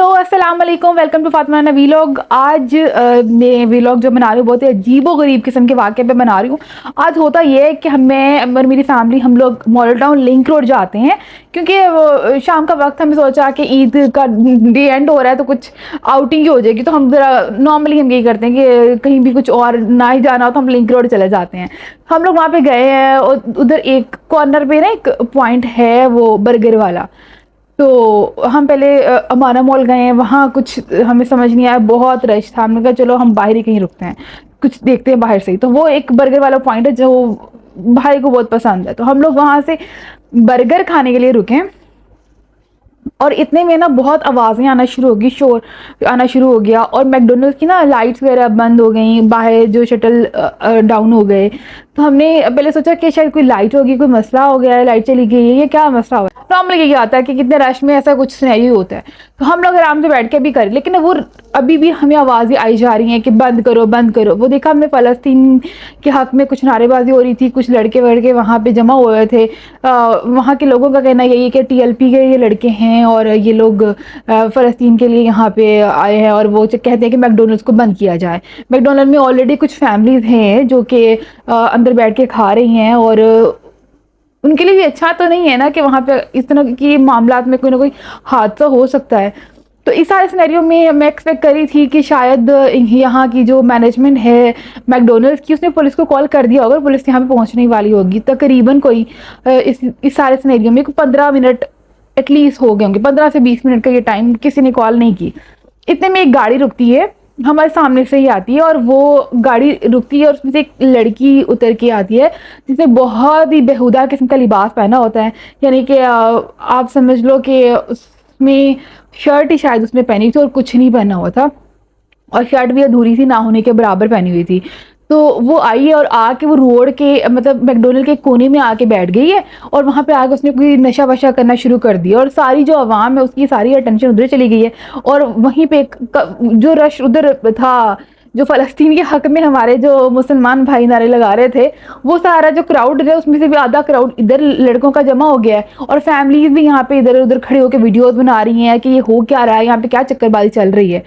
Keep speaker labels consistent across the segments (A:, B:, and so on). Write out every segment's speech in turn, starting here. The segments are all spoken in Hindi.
A: हेलो अस्सलाम वालेकुम, वेलकम टू फातिमा ना वीलॉग। आज मैं वीलॉग जो बना रही हूँ बहुत ही अजीबो गरीब किस्म के वाक़े पे बना रही हूँ। आज होता ये है कि मैं और मेरी फैमिली हम लोग मॉडल टाउन लिंक रोड जाते हैं, क्योंकि वो शाम का वक्त हमने सोचा कि ईद का डे एंड हो रहा है तो कुछ आउटिंग ही हो जाएगी। तो हम ज़रा नॉर्मली हम यही करते हैं कि कहीं भी कुछ और ना ही जाना हो तो हम लिंक रोड चले जाते हैं। हम लोग वहाँ पे गए हैं और उधर एक कॉर्नर पे ना एक पॉइंट है वो बर्गर वाला। तो हम पहले अमाना मॉल गए हैं, वहाँ कुछ हमें समझ नहीं आया, बहुत रश था। हमने कहा चलो हम बाहर ही कहीं रुकते हैं, कुछ देखते हैं बाहर से ही। तो वो एक बर्गर वाला पॉइंट है जो भाई को बहुत पसंद है, तो हम लोग वहाँ से बर्गर खाने के लिए रुके। और इतने में ना बहुत आवाज़ें आना शुरू हो गई, शोर आना शुरू हो गया, और मैकडोनल्ड्स की ना लाइट्स वगैरह बंद हो गई, बाहर जो शटल डाउन हो गए। तो हमने पहले सोचा कि शायद कोई लाइट होगी, कोई मसला हो गया है, लाइट चली गई है, ये क्या मसला हुआ है। नॉर्मली यही आता है कि कितने रश में ऐसा कुछ सिनेरियो होता है। तो हम लोग आराम से बैठ के भी करें, लेकिन वो अभी भी हमें आवाज़ें आई जा रही हैं कि बंद करो बंद करो। वो देखा हमने फ़लस्तीन के हक़ में कुछ नारेबाजी हो रही थी, कुछ लड़के वड़के वहाँ पे जमा हुए थे। वहाँ के लोगों का कहना यही है कि टीएलपी के ये लड़के हैं और ये लोग फ़लस्तीन के लिए यहाँ पे आए हैं, और वो कहते हैं कि मैकडोनल्ड्स को बंद किया जाए। मैकडोनल्ड में ऑलरेडी कुछ फैमिलीज़ हैं जो कि अंदर बैठ के खा रही हैं, और उनके लिए भी अच्छा तो नहीं है ना कि वहाँ पे इस तरह की मामलात में कोई ना कोई हादसा हो सकता है। तो इस सारे सिनेरियो में मैं एक्सपेक्ट करी थी कि शायद यहाँ की जो मैनेजमेंट है मैकडोनल्ड्स की, उसने पुलिस को कॉल कर दिया होगा, पुलिस यहाँ पे पहुँचने वाली होगी। तकरीबन कोई इस सारे सिनेरियो में 15 मिनट एटलीस्ट हो गए होंगे, 15 से 20 मिनट का ये टाइम, किसी ने कॉल नहीं की। इतने में एक गाड़ी रुकती है, हमारे सामने से ही आती है, और वो गाड़ी रुकती है और उसमें से एक लड़की उतर के आती है जिसने बहुत ही बेहुदा किस्म का लिबास पहना होता है। यानी कि आप समझ लो कि उसमें शर्ट ही शायद उसने पहनी थी और कुछ नहीं पहना हुआ था, और शर्ट भी अधूरी सी ना होने के बराबर पहनी हुई थी। तो वो आई है और आके वो रोड के मतलब मैकडोनल्ड के कोने में आके बैठ गई है, और वहाँ पे आके उसने कोई नशा वशा करना शुरू कर दिया, और सारी जो आवाम है उसकी सारी अटेंशन उधर चली गई है। और वहीं पे जो रश उधर था, जो फ़लस्तीन के हक़ में हमारे जो मुसलमान भाई नारे लगा रहे थे, वो सारा जो क्राउड है उसमें से भी आधा क्राउड इधर लड़कों का जमा हो गया है, और फैमिलीज़ भी यहाँ पे इधर उधर खड़े होकर वीडियोज़ बना रही हैं कि ये हो क्या रहा है, यहाँ पे क्या चक्करबाजी चल रही है।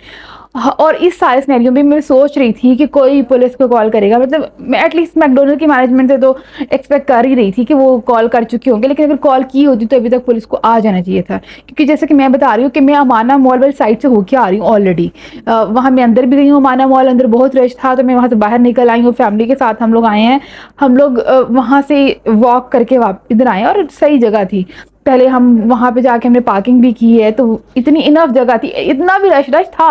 A: और इस सारे सिनेरियो में मैं सोच रही थी कि कोई पुलिस को कॉल करेगा, मतलब मैं एटलीस्ट मैकडोनल्ड की मैनेजमेंट से तो एक्सपेक्ट कर ही रही थी कि वो कॉल कर चुके होंगे, लेकिन अगर कॉल की होती तो अभी तक पुलिस को आ जाना चाहिए था। क्योंकि जैसे कि मैं बता रही हूँ कि मैं अमाना मॉल वाली साइड से होके आ रही हूँ ऑलरेडी। वहाँ मैं अंदर भी गई हूँ, अमाना मॉल अंदर बहुत रश था, तो मैं वहाँ से बाहर निकल आई हूँ, फैमिली के साथ हम लोग आए हैं। हम लोग वहाँ से वॉक करके इधर आए, और सही जगह थी। पहले हम वहाँ पे जाके हमने पार्किंग भी की है, तो इतनी इनफ जगह थी, इतना भी रश रश था,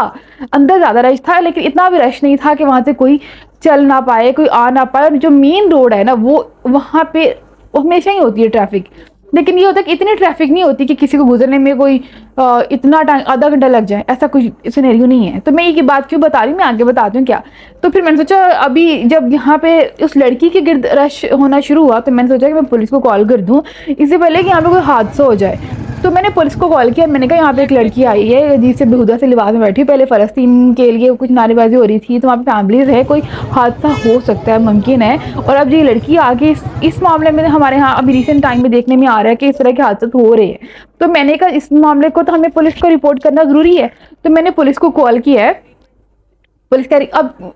A: अंदर ज़्यादा रश था लेकिन इतना भी रश नहीं था कि वहाँ से कोई चल ना पाए, कोई आ ना पाए। और जो मेन रोड है ना, वो वहाँ पे हमेशा ही होती है ट्रैफिक, लेकिन ये होता है कि इतनी ट्रैफिक नहीं होती कि किसी को गुजरने में कोई इतना टाइम आधा घंटा लग जाए, ऐसा कुछ सिनेरियो नहीं है। तो मैं ये बात क्यों बता रही हूँ, मैं आगे बताती हूँ क्या। तो फिर मैंने सोचा, अभी जब यहाँ पे उस लड़की के गिर्द रश होना शुरू हुआ, तो मैंने सोचा कि मैं पुलिस को कॉल कर दूँ इससे पहले कि यहाँ पे कोई हादसा हो जाए। तो मैंने पुलिस को कॉल किया, मैंने कहा यहाँ पे एक लड़की आई है अजीब से बेहुदा से लिबास में बैठी, पहले फ़लस्तीन के लिए कुछ नारेबाजी हो रही थी, तो वहाँ पे फैमिलीज़ है, कोई हादसा हो सकता है, मुमकिन है। और अब ये लड़की आगे इस मामले में हमारे यहाँ अभी रिसेंट टाइम में देखने में आ रहा है कि इस तरह के हादसे हो रहे हैं। तो मैंने कहा इस मामले को तो हमें पुलिस को रिपोर्ट करना ज़रूरी है। तो मैंने पुलिस को कॉल किया है, पुलिस कह रही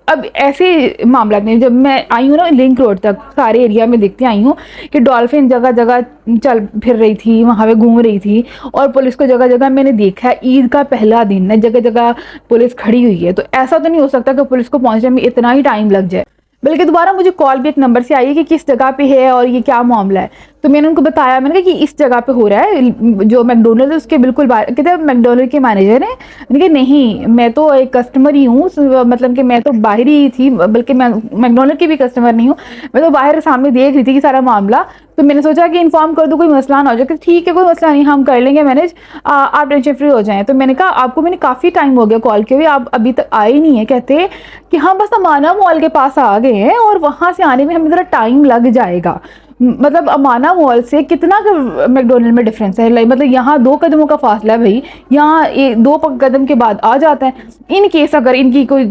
A: अब ऐसे मामला में जब मैं आई हूँ ना लिंक रोड तक, सारे एरिया में देखते आई हूँ कि डॉल्फिन जगह जगह चल फिर रही थी, वहाँ पे घूम रही थी, और पुलिस को जगह जगह मैंने देखा है। ईद का पहला दिन है, जगह जगह पुलिस खड़ी हुई है, तो ऐसा तो नहीं हो सकता कि पुलिस को पहुँचने में इतना ही टाइम लग जाए। बल्कि दोबारा मुझे कॉल भी एक नंबर से आई है कि किस जगह पे है और ये क्या मामला है। तो मैंने उनको बताया, मैंने कहा कि इस जगह पे हो रहा है, जो मैकडोनल्ड है उसके बिल्कुल बाहर। कहते हैं मैकडोनल्ड के मैनेजर हैं। मैंने कहा नहीं, मैं तो एक कस्टमर ही हूँ, मतलब कि मैं तो बाहर ही थी, बल्कि मैं मैकडोनल्ड की भी कस्टमर नहीं हूँ, मैं तो बाहर सामने देख रही थी कि सारा मामला। तो मैंने सोचा कि इन्फॉर्म कर दूँ, कोई मसला ना हो जाए। कि ठीक है, कोई मसला नहीं, हम कर लेंगे मैनेज, आप टेंशन फ्री हो जाएं। तो मैंने कहा आपको मैंने काफ़ी टाइम हो गया कॉल किए हुए, आप अभी तक आए ही नहीं है। कहते कि हम बस अमाना मॉल के पास आ गए हैं और वहाँ से आने में हमें ज़रा टाइम लग जाएगा। मतलब अमाना मॉल से कितना मैकडोनल्ड में डिफरेंस है, लाइक मतलब यहाँ 2 कदमों का फासला है भाई, यहाँ 2 कदम के बाद आ जाता है। इन केस अगर इनकी कोई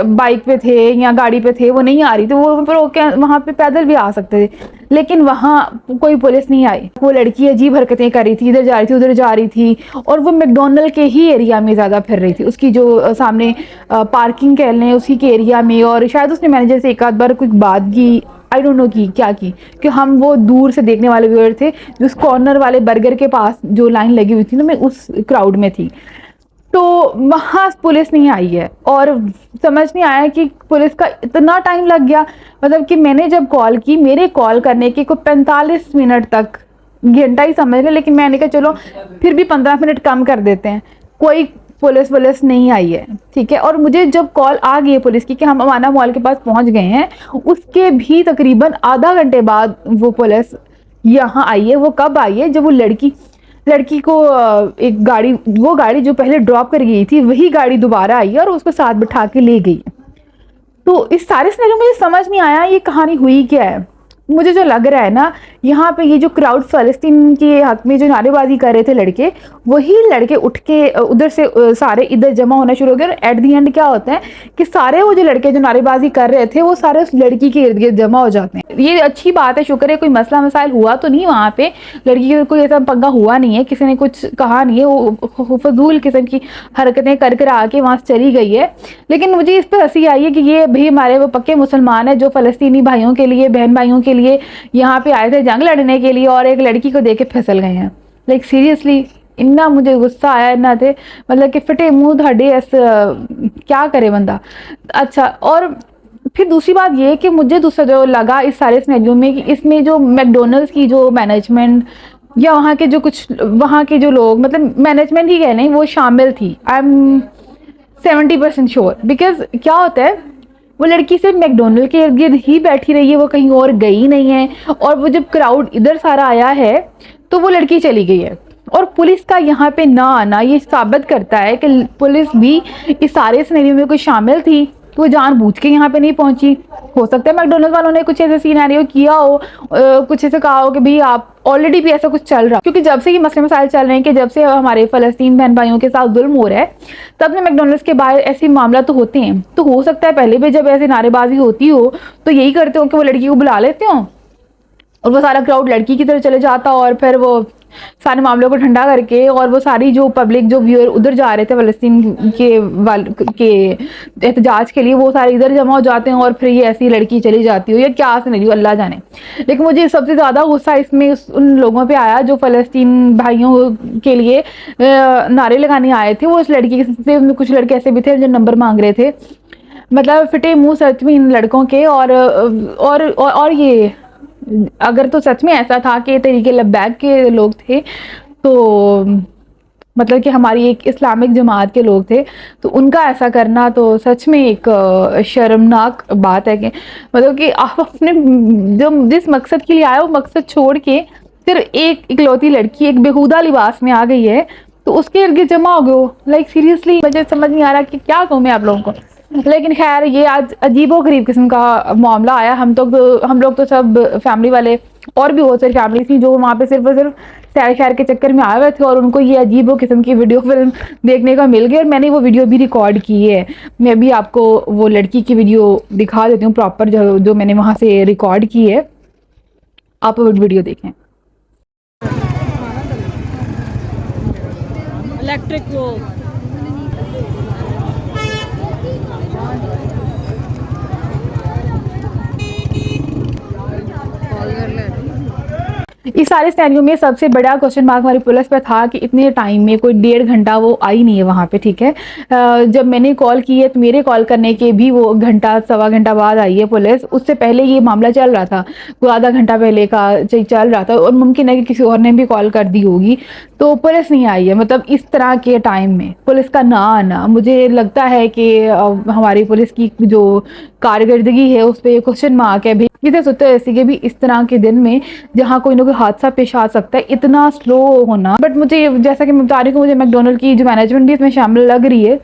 A: बाइक पे थे या गाड़ी पे थे, वो नहीं आ रही तो वो फिर वहाँ पे पैदल भी आ सकते थे, लेकिन वहाँ कोई पुलिस नहीं आई। वो लड़की अजीब हरकतें कर रही थी, इधर जा रही थी उधर जा रही थी, और वो मैकडोनल्ड के ही एरिया में ज़्यादा फिर रही थी, उसकी जो सामने पार्किंग कह लें उसी के एरिया में। और शायद उसने मैनेजर से एक आध बार कुछ बात की, आई डोंट नो की क्या की, कि हम वो दूर से देखने वाले व्यूअर थे, जो उस कॉर्नर वाले बर्गर के पास जो लाइन लगी हुई थी ना, मैं उस क्राउड में थी। तो वहाँ पुलिस नहीं आई है, और समझ नहीं आया कि पुलिस का इतना टाइम लग गया। मतलब कि मैंने जब कॉल की, मेरे कॉल करने के कोई 45 मिनट तक, घंटा ही समझ लें, लेकिन मैंने कहा चलो फिर भी 15 मिनट कम कर देते हैं, कोई पुलिस नहीं आई है, ठीक है। और मुझे जब कॉल आ गई है पुलिस की कि हम अमाना मॉल के पास पहुंच गए हैं, उसके भी तकरीबन आधा घंटे बाद वो पुलिस यहाँ आई है। वो कब आई है? जब वो लड़की को एक गाड़ी, वो गाड़ी जो पहले ड्रॉप कर गई थी, वही गाड़ी दोबारा आई है और उसको साथ बिठा के ले गई। तो इस सारे सिनेरियो में समझ नहीं आया ये कहानी हुई क्या है। मुझे जो लग रहा है ना, यहाँ पे ये जो क्राउड फ़लस्तीन के हक में जो नारेबाजी कर रहे थे लड़के, वही लड़के उठ के उधर से सारे इधर जमा होना शुरू हो गए। और एट दी एंड क्या होता है कि सारे वो जो लड़के जो नारेबाजी कर रहे थे, वो सारे उस लड़की के इर्द गिर्द जमा हो जाते हैं। ये अच्छी बात है, शुक्र है कोई मसला मसाइल हुआ तो नहीं वहाँ पे, लड़की का कोई ऐसा पंगा हुआ नहीं है, किसी ने कुछ कहा नहीं है, वो फजूल किस्म की हरकतें कर आके वहाँ से चली गई है। लेकिन मुझे इस पर हंसी आई है कि ये भी हमारे वो पक्के मुसलमान है जो फ़लस्तीनी भाइयों के लिए, बहन भाइयों के लिए यहाँ पे आए थे जंग लड़ने के लिए, और एक लड़की को देख के फिसल गए हैं। लाइक सीरियसली इतना मुझे गुस्सा आया इतना थे, मतलब कि फिटे मुंह धाड़े ऐसा क्या करे बंदा। अच्छा, और फिर दूसरी बात ये कि मुझे दूसरा जो लगा इस सारे सिनेरियो में, कि इसमें जो मैकडोनल्ड्स की जो मैनेजमेंट या वहाँ के जो कुछ वहाँ के जो लोग, मतलब मैनेजमेंट ही कह लें, वो शामिल थी। आई एम 70% श्योर, बिकॉज क्या होता है, वो लड़की सिर्फ मैकडोनल्ड के इर्द गिर्द ही बैठी रही है, वो कहीं और गई नहीं है। और वो जब क्राउड इधर सारा आया है तो वो लड़की चली गई है। और पुलिस का यहाँ पे ना आना ये साबित करता है कि पुलिस भी इस सारे सिनेरियो में कोई शामिल थी, तो वो जानबूझ के यहाँ पे नहीं पहुंची। हो सकता है मैकडोनल्ड वालों ने कुछ ऐसे सिनेरियो किया हो, कुछ ऐसे कहा हो कि भाई आप ऑलरेडी भी ऐसा कुछ चल रहा, क्योंकि जब से ये मसले मसाइल चल रहे हैं कि जब से हमारे फ़लस्तीन बहन भाइयों के साथ जुल्म हो रहा है, तब से मैकडोनल्ड्स के बाहर ऐसे मामला तो होते हैं। तो हो सकता है पहले भी जब ऐसे नारेबाजी होती हो तो यही करते हो कि वो लड़की को बुला लेते हो और वो सारा क्राउड लड़की की तरफ चले जाता, और फिर वो सारे मामलों को ठंडा करके, और वो सारी जो पब्लिक जो व्यूअर उधर जा रहे थे फ़लस्तीन के एहतजाज के लिए, वो सारे इधर जमा हो जाते हैं, और फिर ये ऐसी लड़की चली जाती हो, या क्या सिनेरियो अल्लाह जाने। लेकिन मुझे सबसे ज़्यादा गुस्सा इसमें उन लोगों पे आया जो फ़लस्तीन भाइयों के लिए नारे लगाने आए थे। वो उस लड़की से, कुछ लड़के ऐसे भी थे जो नंबर मांग रहे थे, मतलब फिटे मुँह सच में इन लड़कों के। और ये अगर तो सच में ऐसा था कि तरीके लब्बैक के लोग थे, तो मतलब कि हमारी एक इस्लामिक जमात के लोग थे, तो उनका ऐसा करना तो सच में एक शर्मनाक बात है। कि मतलब कि आप अपने जो जिस मकसद के लिए आए वो मकसद छोड़ के सिर्फ एक इकलौती लड़की एक बेहुदा लिबास में आ गई है, तो उसके इर्द गिर्द जमा हो गए हो। लाइक सीरियसली मुझे समझ नहीं आ रहा कि क्या कहूँ मैं आप लोगों को। लेकिन खैर ये आज अजीबो गरीब किस्म का मामला आया। हम लोग तो सब फैमिली वाले, और भी बहुत सारी फैमिली थी जो वहाँ पे सिर्फ और सिर्फ सैर शहर के चक्कर में आए हुए थे, और उनको ये अजीबो किस्म की वीडियो फिल्म देखने का मिल गई। और मैंने वो वीडियो भी रिकॉर्ड की है, मैं भी आपको वो लड़की की वीडियो दिखा देती हूँ प्रॉपर, जो मैंने वहाँ से रिकॉर्ड की है, आप वो वीडियो देखें।
B: इलेक्ट्रिक वो
A: इस सारे सिनेरियो में सबसे बड़ा क्वेश्चन मार्क हमारी पुलिस पे था कि इतने टाइम में कोई 1.5 घंटा वो आई नहीं है वहाँ पे, ठीक है। जब मैंने कॉल की है तो मेरे कॉल करने के भी वो घंटा सवा घंटा बाद आई है पुलिस। उससे पहले ये मामला चल रहा था, वो आधा घंटा पहले का चल रहा था, और मुमकिन है कि किसी और ने भी कॉल कर दी होगी, तो पुलिस नहीं आई है। मतलब इस तरह के टाइम में पुलिस का ना आना, मुझे लगता है कि हमारी पुलिस की जो कारकर्दगी है उस पर क्वेश्चन मार्क है। किसे सोचते हैं ऐसे कि भी इस तरह के दिन में जहाँ कोई ना कोई हादसा पेश आ सकता है, इतना स्लो होना। बट मुझे जैसा कि मैं बता रही हूँ, मुझे मैकडोनल्ड की जो मैनेजमेंट भी इसमें शामिल लग रही है,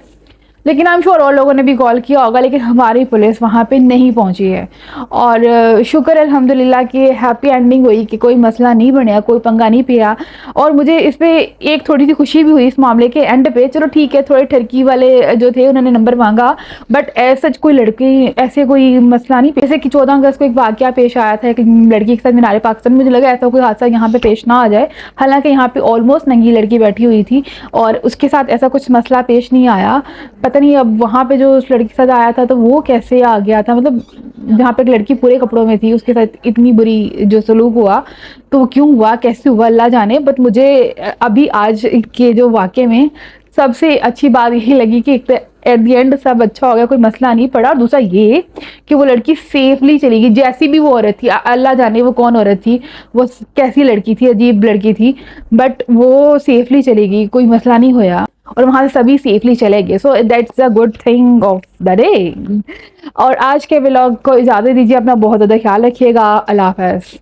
A: लेकिन आई एम श्योर और लोगों ने भी कॉल किया होगा, लेकिन हमारी पुलिस वहाँ पे नहीं पहुँची है। और शुक्र है अल्हम्दुलिल्लाह कि हैप्पी एंडिंग हुई, कि कोई मसला नहीं बनया, कोई पंगा नहीं पिया। और मुझे इस पे एक थोड़ी सी खुशी भी हुई इस मामले के एंड पे। चलो ठीक है, थोड़े ठरकी वाले जो थे उन्होंने नंबर मांगा, बट सच कोई लड़की ऐसे कोई मसला नहीं। जैसे कि 14 अगस्त को एक वाकया पेश आया था एक लड़की के साथ मीनार पाकिस्तान, मुझे लगा ऐसा कोई हादसा यहाँ पे पेश ना आ जाए। हालांकि यहाँ पे ऑलमोस्ट नंगी लड़की बैठी हुई थी और उसके साथ ऐसा कुछ मसला पेश नहीं आया। पता नहीं अब वहाँ पे जो उस लड़की के साथ आया था तो वो कैसे आ गया था, मतलब जहाँ पे एक लड़की पूरे कपड़ों में थी उसके साथ इतनी बुरी जो सलूक हुआ, तो वो क्यों हुआ, कैसे हुआ, अल्लाह जाने। बट मुझे अभी आज के जो वाक़े में सबसे अच्छी बात यही लगी कि एक तो एट द एंड सब अच्छा हो गया, कोई मसला नहीं पड़ा। और दूसरा ये कि वो लड़की सेफली चली गई, जैसी भी वो औरत थी, अल्लाह जाने वो कौन औरत थी, वो कैसी लड़की थी, अजीब लड़की थी, बट वो सेफली चली गई, कोई मसला नहीं होया और वहाँ से सभी सेफली चले गए। So that's a good thing of the day. और आज के व्लॉग को इजाज़त दीजिए, अपना बहुत ज़्यादा ख्याल रखिएगा। अल्लाह हाफ़िज़।